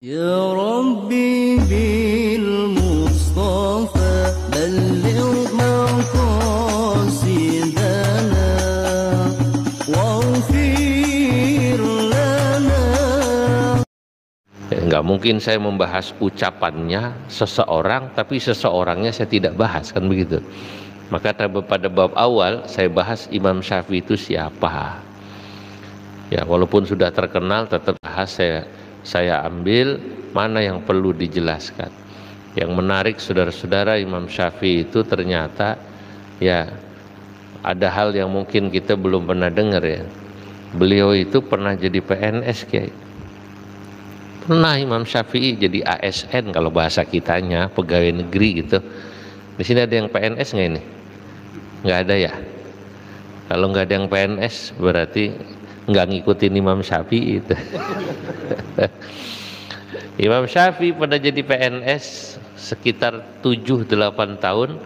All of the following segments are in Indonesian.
Ya Rabbi bil Mustafa balligh maqasidana waghfir lana. Nggak mungkin saya membahas ucapannya seseorang tapi seseorangnya saya tidak bahas, kan begitu. Maka pada bab awal saya bahas Imam Syafi'i itu siapa. Ya, walaupun sudah terkenal tetap bahas saya ambil mana yang perlu dijelaskan. Yang menarik saudara-saudara, Imam Syafi'i itu ternyata ya ada hal yang mungkin kita belum pernah dengar ya. Beliau itu pernah jadi PNS, Kiai. Pernah Imam Syafi'i jadi ASN kalau bahasa kitanya, pegawai negeri gitu. Di sini ada yang PNS nggak ini? Nggak ada ya. Kalau nggak ada yang PNS berarti nggak ngikutin Imam Syafi'i itu. Imam Syafi'i pada jadi PNS sekitar 7-8 tahun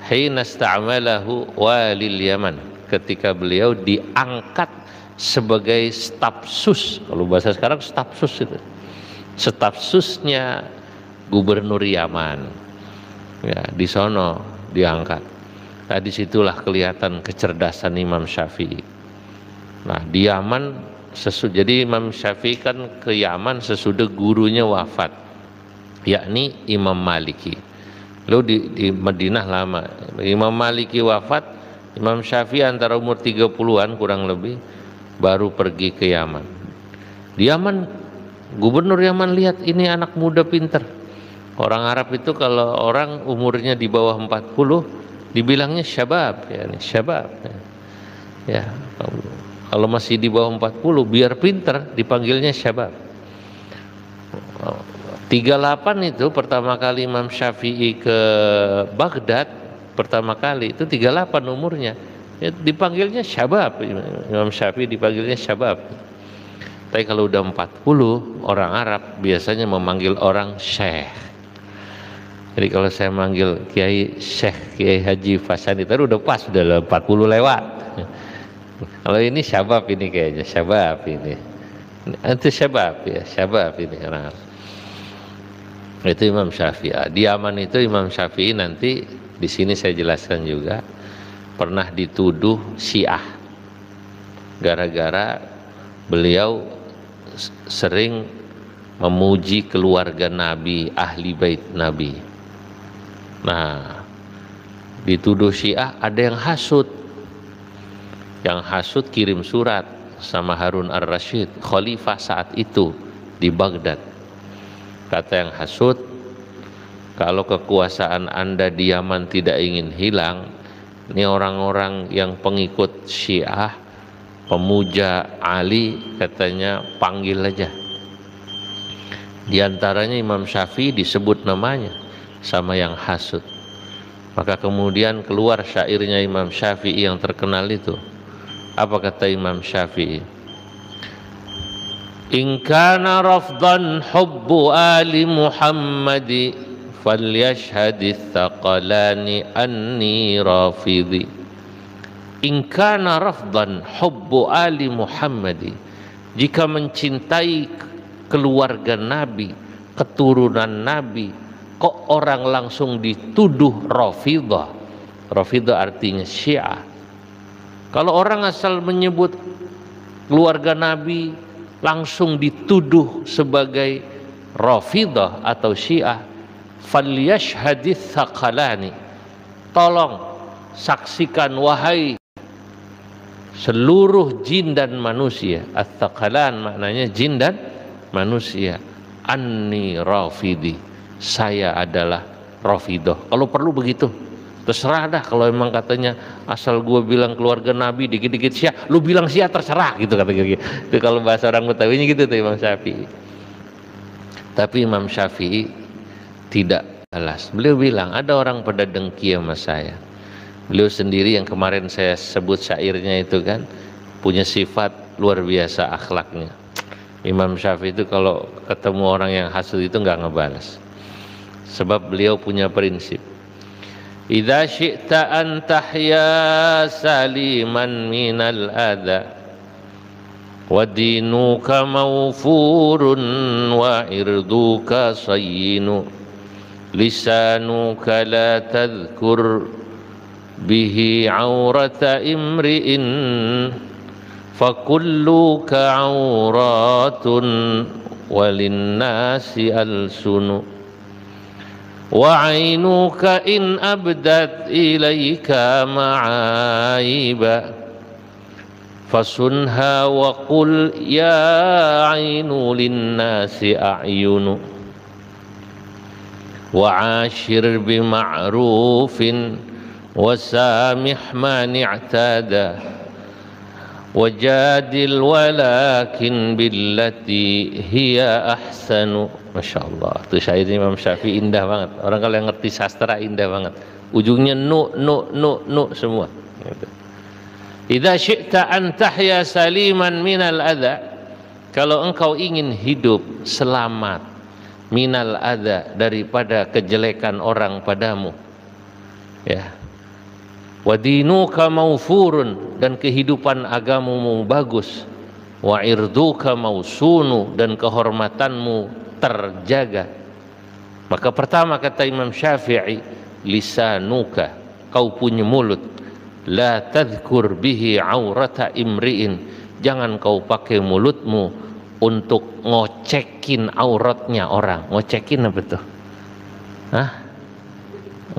hina sta'malahu walil Yaman, ketika beliau diangkat sebagai staf sus. Kalau bahasa sekarang staf sus itu. Staf susnya gubernur Yaman. Ya, di sono diangkat. Nah, disitulah kelihatan kecerdasan Imam Syafi'i. Nah, di Yaman jadi Imam Syafi'i kan ke Yaman sesudah gurunya wafat, yakni Imam Maliki. Lalu di Madinah lama. Imam Maliki wafat, Imam Syafi'i antara umur 30-an kurang lebih baru pergi ke Yaman. Di Yaman, gubernur Yaman lihat ini anak muda pinter. Orang Arab itu kalau orang umurnya di bawah 40 dibilangnya syabab, ya, syabab. Ya, kalau masih di bawah 40 biar pinter dipanggilnya syabab. 38 itu pertama kali Imam Syafi'i ke Baghdad, pertama kali itu 38 umurnya. Ya, dipanggilnya syabab. Imam Syafi'i dipanggilnya syabab. Tapi kalau udah 40 orang Arab biasanya memanggil orang syekh. Jadi kalau saya manggil Kiai Syekh Kiai Haji Fasani itu udah pas, udah 40 lewat. Kalau ini syabab, ini kayaknya syabab ini. Itu syabab ya, syabab ini orang. Itu Imam Syafi'i. Di Yaman itu Imam Syafi'i nanti di sini saya jelaskan juga pernah dituduh Syiah. Gara-gara beliau sering memuji keluarga Nabi, ahli bait Nabi. Nah, dituduh Syiah, ada yang hasut. Yang hasut kirim surat sama Harun ar-Rasyid, khalifah saat itu di Baghdad. Kata yang hasut, kalau kekuasaan Anda di Yaman tidak ingin hilang, ini orang-orang yang pengikut Syiah, pemuja Ali, katanya panggil aja. Di antaranya Imam Syafi'i disebut namanya sama yang hasut. Maka kemudian keluar syairnya Imam Syafi'i yang terkenal itu. Apa kata Imam Syafi'i? In kana rafdan hubbu ali Muhammadi falyashhadith thaqalani anni rafidhi. In kana rafdan hubbu ali Muhammadi, jika mencintai keluarga Nabi, keturunan Nabi, kok orang langsung dituduh Rafidah. Rafidah artinya Syiah. Kalau orang asal menyebut keluarga Nabi langsung dituduh sebagai Rafidah atau Syiah, falyashhadits thaqalani, tolong saksikan wahai seluruh jin dan manusia. Ats-tsaqalan maknanya jin dan manusia, anni rafidi, saya adalah Rafidah. Kalau perlu begitu, terserah dah. Kalau emang katanya asal gue bilang keluarga Nabi dikit-dikit Syiah, lu bilang Syiah terserah gitu, kata gitu. Itu kalau bahasa orang Betawinya gitu tuh Imam Syafi'i. Tapi Imam Syafi'i tidak balas. Beliau bilang ada orang pada dengki sama saya. Beliau sendiri yang kemarin saya sebut syairnya itu kan punya sifat luar biasa akhlaknya. Imam Syafi'i itu kalau ketemu orang yang hasud itu nggak ngebalas. Sebab beliau punya prinsip. Idza syi'ta an tahya saliman minal adza ودينك موفور وعرضك صين لسانك لا تذكر به عورة امرئ فكلك عورات وللناس ألسن وعينك إن أبدت إليك معايب فصنها وقل يا عين للناس أعين وعاشر بمعروف وسامح من اعتدى وجادل ولكن بالتي هي أحسن. Masya Allah, itu syair Imam Syafi'i indah banget. Orang kalau yang ngerti sastra indah banget. Ujungnya nu semua. Idza syi'ta an tahya saliman minal adha, kalau engkau ingin hidup selamat minal adha, daripada kejelekan orang padamu, ya, wa dinuka maufurun, dan kehidupan agamamu bagus, wa irduka mausunu, dan kehormatanmu terjaga, maka pertama kata Imam Syafi'i, lisanuka, kau punya mulut, la tadhkur bihi aurata imri'in, jangan kau pakai mulutmu untuk ngocekin auratnya orang. Ngocekin apa tuh? Hah?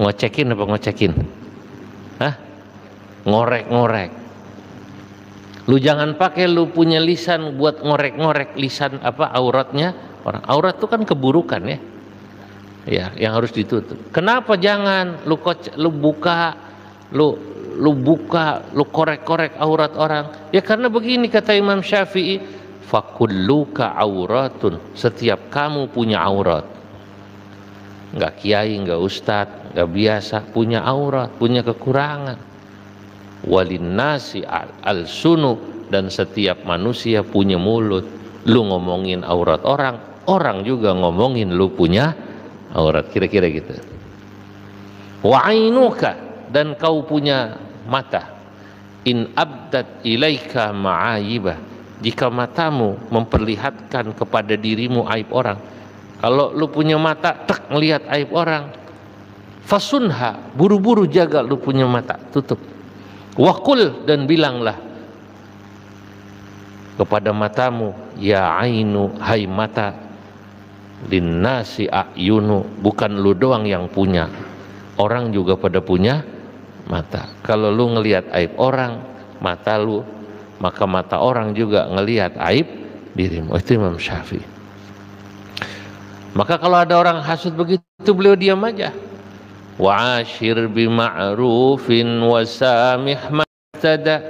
Ngocekin apa ngocekin? Hah? Ngorek-ngorek. Lu jangan pakai lu punya lisan buat ngorek-ngorek lisan apa auratnya orang. Aurat itu kan keburukan ya. Ya, yang harus ditutup. Kenapa jangan lu buka, lu buka, lu korek-korek aurat orang? Ya karena begini kata Imam Syafi'i, fakulluka auratun, setiap kamu punya aurat. Enggak kiai, enggak ustadz, enggak biasa, punya aurat, punya kekurangan. Walinnasi al-sunu, dan setiap manusia punya mulut. Lu ngomongin aurat orang, orang juga ngomongin lu punya aurat, kira-kira gitu. Wa ainuka, dan kau punya mata, in abdat ilaika ma'ayibah, jika matamu memperlihatkan kepada dirimu aib orang. Kalau lu punya mata tek ngelihat aib orang, fasunha, buru-buru jaga lu punya mata, tutup. Waqul, dan bilanglah kepada matamu, ya ainu, hai mata, linnasi a'yunu, bukan lu doang yang punya, orang juga pada punya mata. Kalau lu ngelihat aib orang, mata lu, maka mata orang juga ngelihat aib dirimu. Itu Imam Syafi'i. Maka kalau ada orang hasud begitu, beliau diam aja. Wa'ashir bima'rufin wasamih ma'tada,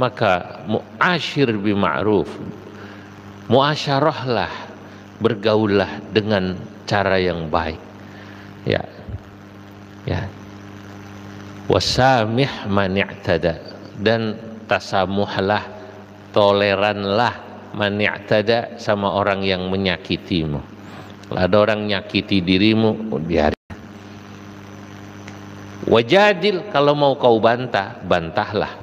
maka mu'ashir bima'ruf, muasyarahlah, bergaullah dengan cara yang baik, ya, ya. Wasamih man i'tada, dan tasamuhlah, toleranlah, man i'tada, sama orang yang menyakitimu. Kalau ada orang nyakiti dirimu, biarin. Wajadil, kalau mau kau bantah, bantahlah.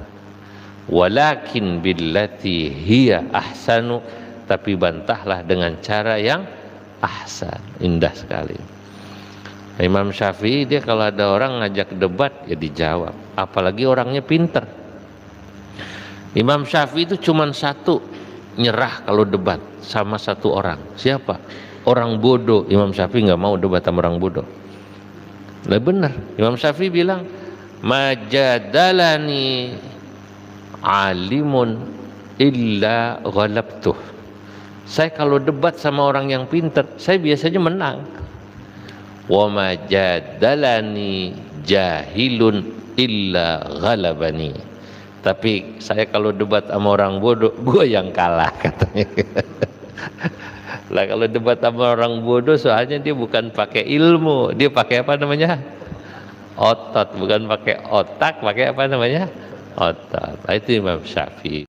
Walakin billati hiya ahsanu, tapi bantahlah dengan cara yang ahsan. Indah sekali. Imam Syafi'i, dia kalau ada orang ngajak debat, ya dijawab. Apalagi orangnya pinter. Imam Syafi'i itu cuma satu, nyerah kalau debat sama satu orang. Siapa? Orang bodoh. Imam Syafi'i nggak mau debat sama orang bodoh. Nah benar, Imam Syafi'i bilang, majadalani alimun illa ghalabtuh. Saya kalau debat sama orang yang pintar, saya biasanya menang. Wa majadalani jahilun illa ghalabani. Tapi saya kalau debat sama orang bodoh, gue yang kalah, katanya. Lah kalau debat sama orang bodoh, soalnya dia bukan pakai ilmu, dia pakai apa namanya? Otot, bukan pakai otak, pakai apa namanya? Otot. Itu Imam Syafi'i.